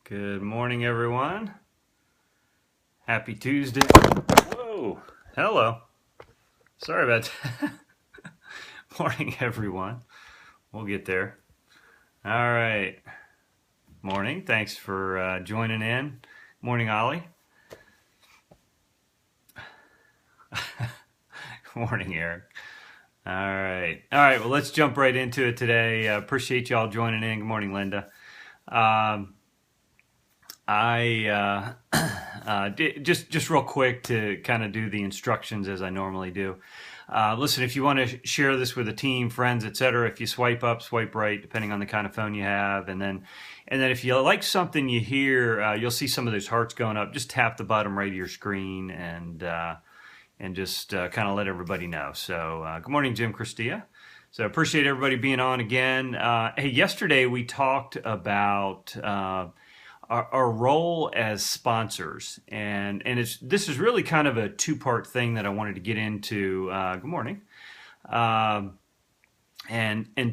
Good morning, everyone. Happy Tuesday. Whoa, hello. Sorry about that. Morning, everyone. We'll get there. All right. Morning. Thanks for joining in. Morning, Ollie. Morning, Eric. All right. All right. Well, let's jump right into it today. Appreciate y'all joining in. Good morning, Linda. Just real quick to kind of do the instructions as I normally do. Listen, if you want to share this with a team, friends, etc., if you swipe up, swipe right, depending on the kind of phone you have, and then if you like something you hear, you'll see some of those hearts going up. Just tap the bottom right of your screen and just kind of let everybody know. So, good morning, Jim Christia. So, appreciate everybody being on again. Hey, yesterday we talked about our role as sponsors, and this is really kind of a two-part thing that I wanted to get into. Good morning. And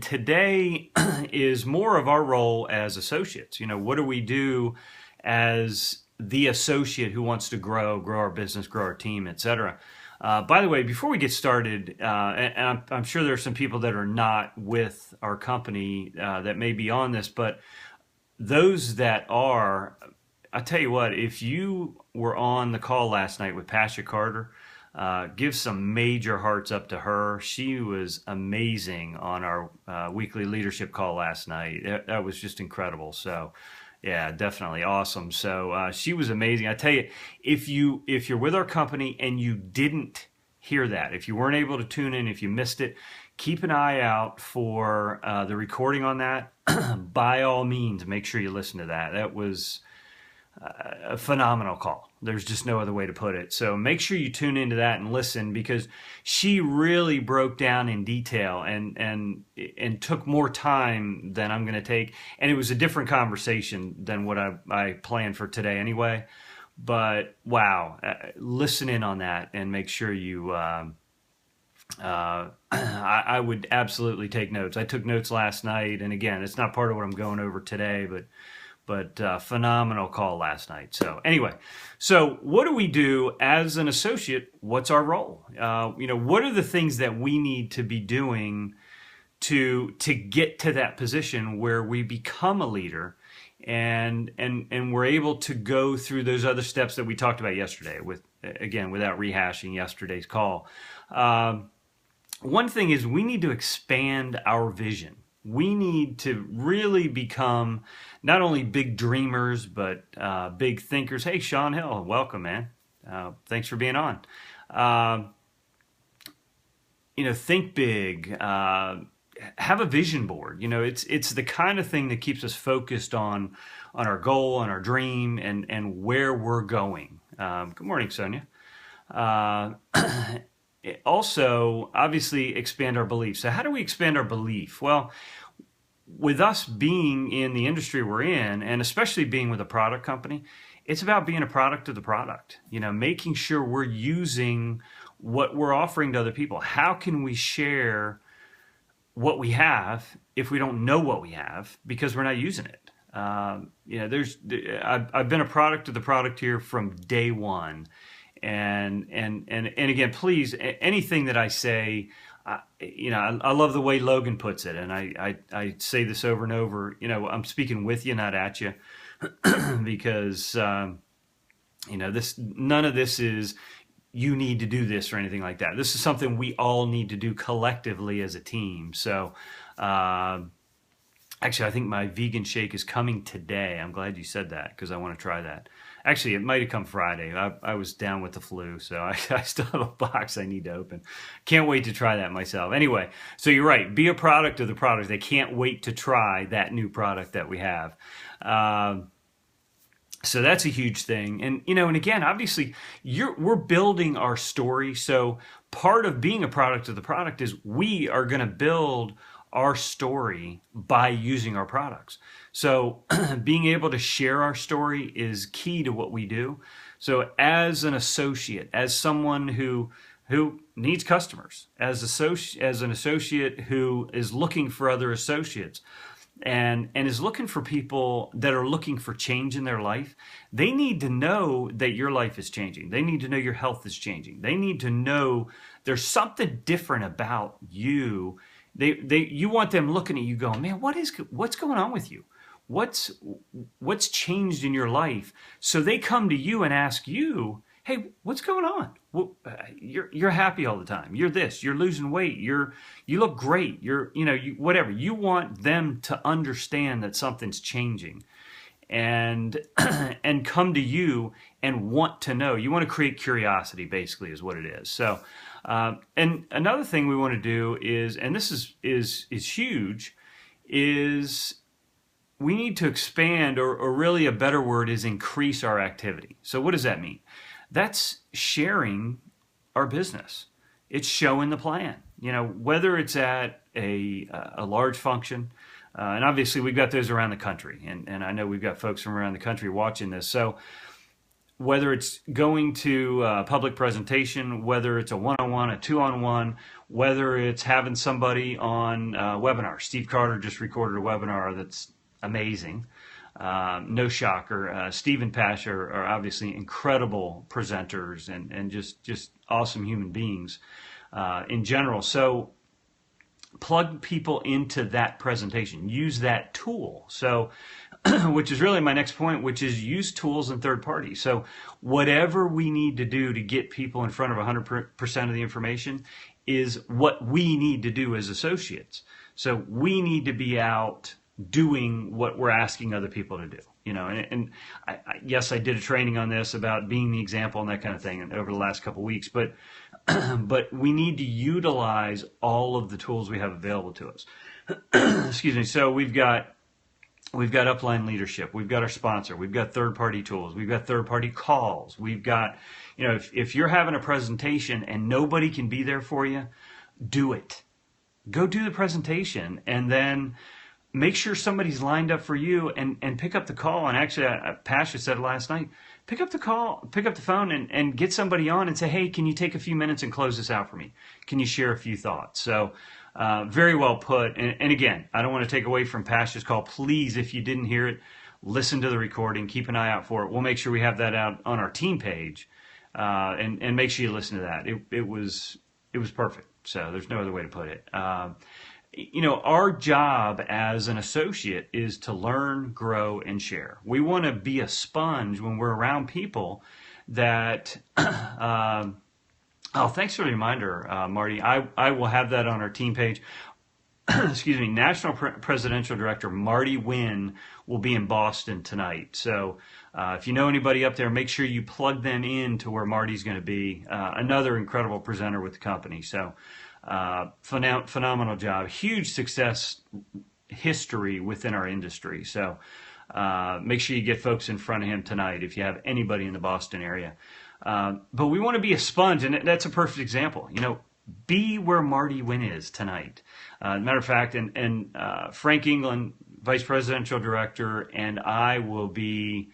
today is more of our role as associates. You know, what do we do as the associate who wants to grow our business, grow our team, etc. By the way, before we get started, and I'm sure there are some people that are not with our company that may be on this, but those that are, I tell you what, if you were on the call last night with Pasha Carter, give some major hearts up to her. She was amazing on our weekly leadership call last night. That was just incredible. So, yeah, definitely awesome. So she was amazing. I tell you, if you're with our company and you didn't hear that, if you weren't able to tune in, if you missed it, keep an eye out for the recording on that. By all means, make sure you listen to that. That was a phenomenal call. There's just no other way to put it. So make sure you tune into that and listen, because she really broke down in detail and took more time than I'm going to take. And it was a different conversation than what I planned for today anyway. But wow, listen in on that and make sure you... I would absolutely take notes. I took notes last night, and again, it's not part of what I'm going over today, but phenomenal call last night. So anyway, so what do we do as an associate? What's our role? What are the things that we need to be doing to get to that position where we become a leader, and we're able to go through those other steps that we talked about yesterday, without rehashing yesterday's call. One thing is we need to expand our vision. We need to really become not only big dreamers, but big thinkers. Hey, Sean Hill, welcome, man. Thanks for being on. Think big. Have a vision board. It's the kind of thing that keeps us focused on our goal, on our dream, and where we're going. Good morning, Sonia. Also, obviously, expand our belief. So how do we expand our belief? Well, with us being in the industry we're in, and especially being with a product company, it's about being a product of the product. Making sure we're using what we're offering to other people. How can we share what we have if we don't know what we have because we're not using it? I've been a product of the product here from day one. And again, please, anything that I say, I love the way Logan puts it, and I say this over and over. I'm speaking with you, not at you, because none of this is you need to do this or anything like that. This is something we all need to do collectively as a team. So, actually, I think my vegan shake is coming today. I'm glad you said that, because I want to try that. Actually, it might have come Friday. I was down with the flu, so I still have a box I need to open. Can't wait to try that myself. Anyway, so you're right. Be a product of the product. They can't wait to try that new product that we have. So that's a huge thing. And again, obviously, we're building our story. So part of being a product of the product is we are going to build our story by using our products. So being able to share our story is key to what we do. So as an associate, as someone who needs customers, as an associate who is looking for other associates, and is looking for people that are looking for change in their life. They need to know that your life is changing. They need to know your health is changing. They need to know there's something different about you. You want them looking at you going, man, what's going on with you? What's changed in your life? So they come to you and ask you, hey, what's going on? Well, you're happy all the time. You're this. You're losing weight. You look great. Whatever. You want them to understand that something's changing, and and come to you and want to know. You want to create curiosity, basically, is what it is. So, and another thing we want to do is, and this is huge, is we need to expand, or really a better word is increase our activity. So what does that mean? That's sharing our business. It's showing the plan. Whether it's at a large function, and obviously we've got those around the country, and I know we've got folks from around the country watching this. So whether it's going to a public presentation, whether it's a one-on-one, a two-on-one, whether it's having somebody on a webinar. Steve Carter just recorded a webinar that's amazing. No shocker. Steve and Pash are obviously incredible presenters and just awesome human beings in general. So plug people into that presentation. Use that tool. So, which is really my next point, which is use tools and third parties. So whatever we need to do to get people in front of 100% of the information is what we need to do as associates. So we need to be out doing what we're asking other people to do, and yes, I did a training on this about being the example and that kind of thing over the last couple of weeks, but we need to utilize all of the tools we have available to us. Excuse me. So we've got upline leadership, we've got our sponsor, we've got third-party tools, we've got third-party calls, we've got, if you're having a presentation and nobody can be there for you, do it. Go do the presentation, and then make sure somebody's lined up for you, and pick up the call. And actually, Pasha said it last night, pick up the call, pick up the phone, and get somebody on and say, hey, can you take a few minutes and close this out for me? Can you share a few thoughts? So very well put. And again, I don't want to take away from Pasha's call. Please, if you didn't hear it, listen to the recording. Keep an eye out for it. We'll make sure we have that out on our team page, and make sure you listen to that. It was perfect. So there's no other way to put it. Our job as an associate is to learn, grow, and share. We want to be a sponge when we're around people that, thanks for the reminder, Marty. I will have that on our team page. Excuse me, National Presidential Director Marty Wynn will be in Boston tonight. So if you know anybody up there, make sure you plug them in to where Marty's going to be. Another incredible presenter with the company. So phenomenal job. Huge success history within our industry. So make sure you get folks in front of him tonight if you have anybody in the Boston area. But we want to be a sponge, and that's a perfect example. Be where Marty Wynn is tonight. Matter of fact, and Frank England, Vice Presidential Director, and I will be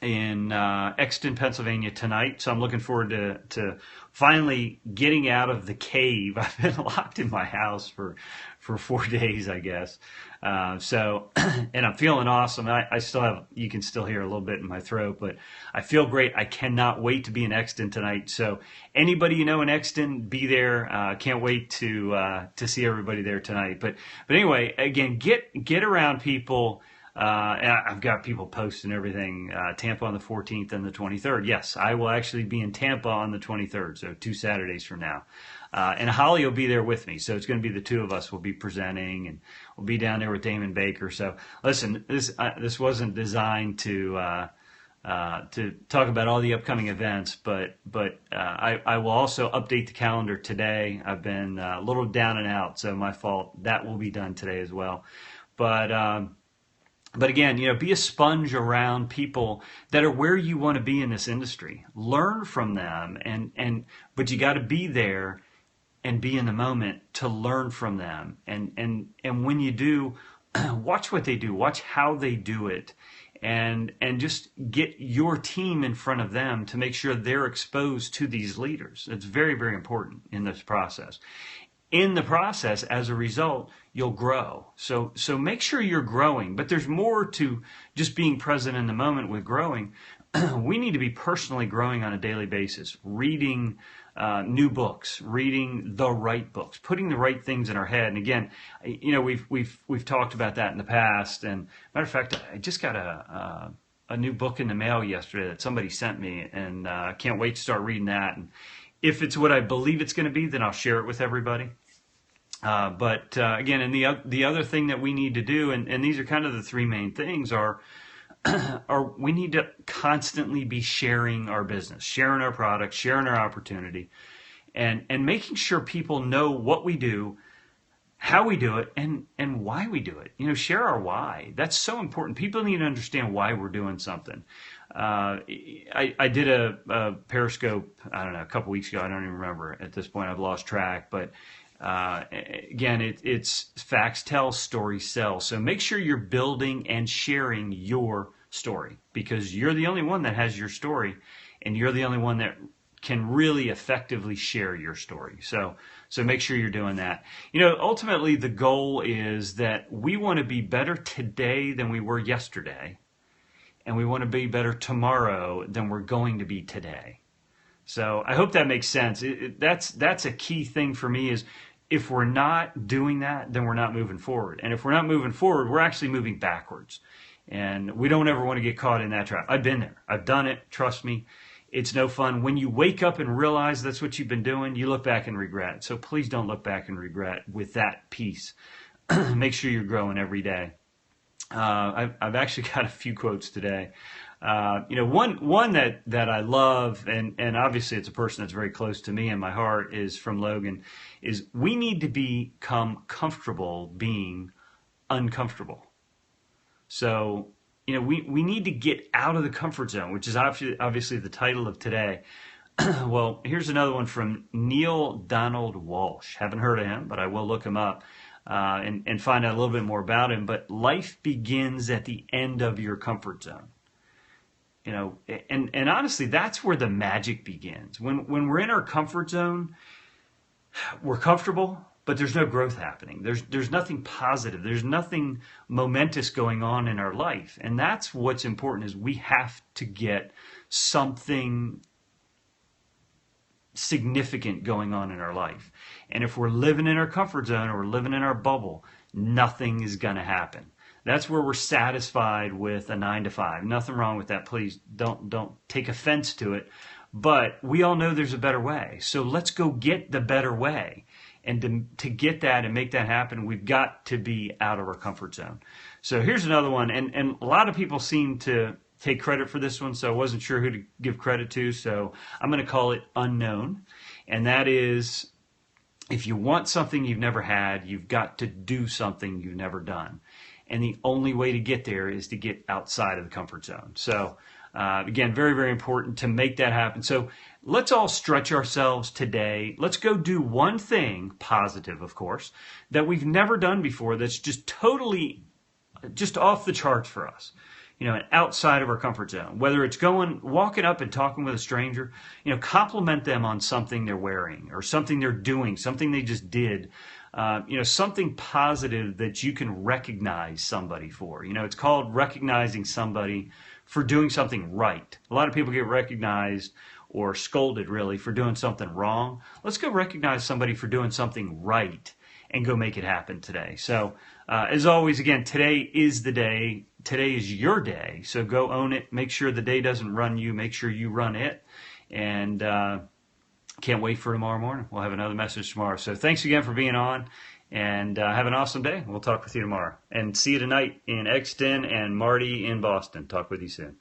in Exton, Pennsylvania tonight. So I'm looking forward to finally getting out of the cave. I've been locked in my house for 4 days, I guess. And I'm feeling awesome. I still have, you can still hear a little bit in my throat, but I feel great. I cannot wait to be in Exton tonight. So anybody you know in Exton, be there. Can't wait to see everybody there tonight. But anyway, again, get around people. And I've got people posting everything, Tampa on the 14th and the 23rd. Yes, I will actually be in Tampa on the 23rd, so 2 Saturdays from now. And Holly will be there with me, so it's going to be the two of us. We'll be presenting, and we'll be down there with Damon Baker. So listen, this wasn't designed to talk about all the upcoming events, but I will also update the calendar today. I've been a little down and out, so my fault. That will be done today as well. But again, be a sponge around people that are where you want to be in this industry. Learn from them, but you got to be there and be in the moment to learn from them. And when you do, watch what they do, watch how they do it, and just get your team in front of them to make sure they're exposed to these leaders. It's very, very important in this process. in the process, as a result, you'll grow. So make sure you're growing. But there's more to just being present in the moment with growing. We need to be personally growing on a daily basis, reading new books, reading the right books, putting the right things in our head. And again, we've talked about that in the past. And matter of fact, I just got a new book in the mail yesterday that somebody sent me, and I can't wait to start reading that. And if it's what I believe it's going to be, then I'll share it with everybody. But again, and the other thing that we need to do, and these are kind of the three main things, are we need to constantly be sharing our business, sharing our products, sharing our opportunity, and making sure people know what we do, how we do it, and why we do it. Share our why. That's so important. People need to understand why we're doing something. I did a Periscope, I don't know, a couple weeks ago. I don't even remember at this point. I've lost track. But again, it's facts tell, stories sell. So make sure you're building and sharing your story, because you're the only one that has your story, and you're the only one that can really effectively share your story. So make sure you're doing that. Ultimately, the goal is that we want to be better today than we were yesterday, and we want to be better tomorrow than we're going to be today. So I hope that makes sense. That's a key thing for me, is if we're not doing that, then we're not moving forward. And if we're not moving forward, we're actually moving backwards. And we don't ever want to get caught in that trap. I've been there. I've done it. Trust me. It's no fun. When you wake up and realize that's what you've been doing, you look back and regret. So please don't look back and regret with that piece. Make sure you're growing every day. I've actually got a few quotes today. One that I love, and obviously it's a person that's very close to me and my heart, is from Logan, is we need to become comfortable being uncomfortable. So, we need to get out of the comfort zone, which is obviously the title of today. Well, here's another one from Neil Donald Walsh. Haven't heard of him, but I will look him up and find out a little bit more about him. But life begins at the end of your comfort zone. And honestly, that's where the magic begins. When we're in our comfort zone, we're comfortable, but there's no growth happening. There's nothing positive. There's nothing momentous going on in our life. And that's what's important, is we have to get something significant going on in our life. And if we're living in our comfort zone, or we're living in our bubble, nothing is going to happen. That's where we're satisfied with a 9 to 5. Nothing wrong with that. Please don't take offense to it. But we all know there's a better way. So let's go get the better way. And to get that and make that happen, we've got to be out of our comfort zone. So here's another one. And a lot of people seem to take credit for this one, so I wasn't sure who to give credit to. So I'm going to call it unknown. And that is, if you want something you've never had, you've got to do something you've never done. And the only way to get there is to get outside of the comfort zone. So again, very, very important to make that happen. So let's all stretch ourselves today. Let's go do one thing, positive, of course, that we've never done before, that's just totally just off the charts for us. Outside of our comfort zone. Whether it's walking up and talking with a stranger, compliment them on something they're wearing, or something they're doing, something they just did. Something positive that you can recognize somebody for. It's called recognizing somebody for doing something right. A lot of people get recognized or scolded, really, for doing something wrong. Let's go recognize somebody for doing something right and go make it happen today. So, as always, again, today is the day. Today is your day. So go own it. Make sure the day doesn't run you. Make sure you run it. And can't wait for tomorrow morning. We'll have another message tomorrow. So thanks again for being on, and have an awesome day. We'll talk with you tomorrow. And see you tonight in Exton and Marty in Boston. Talk with you soon.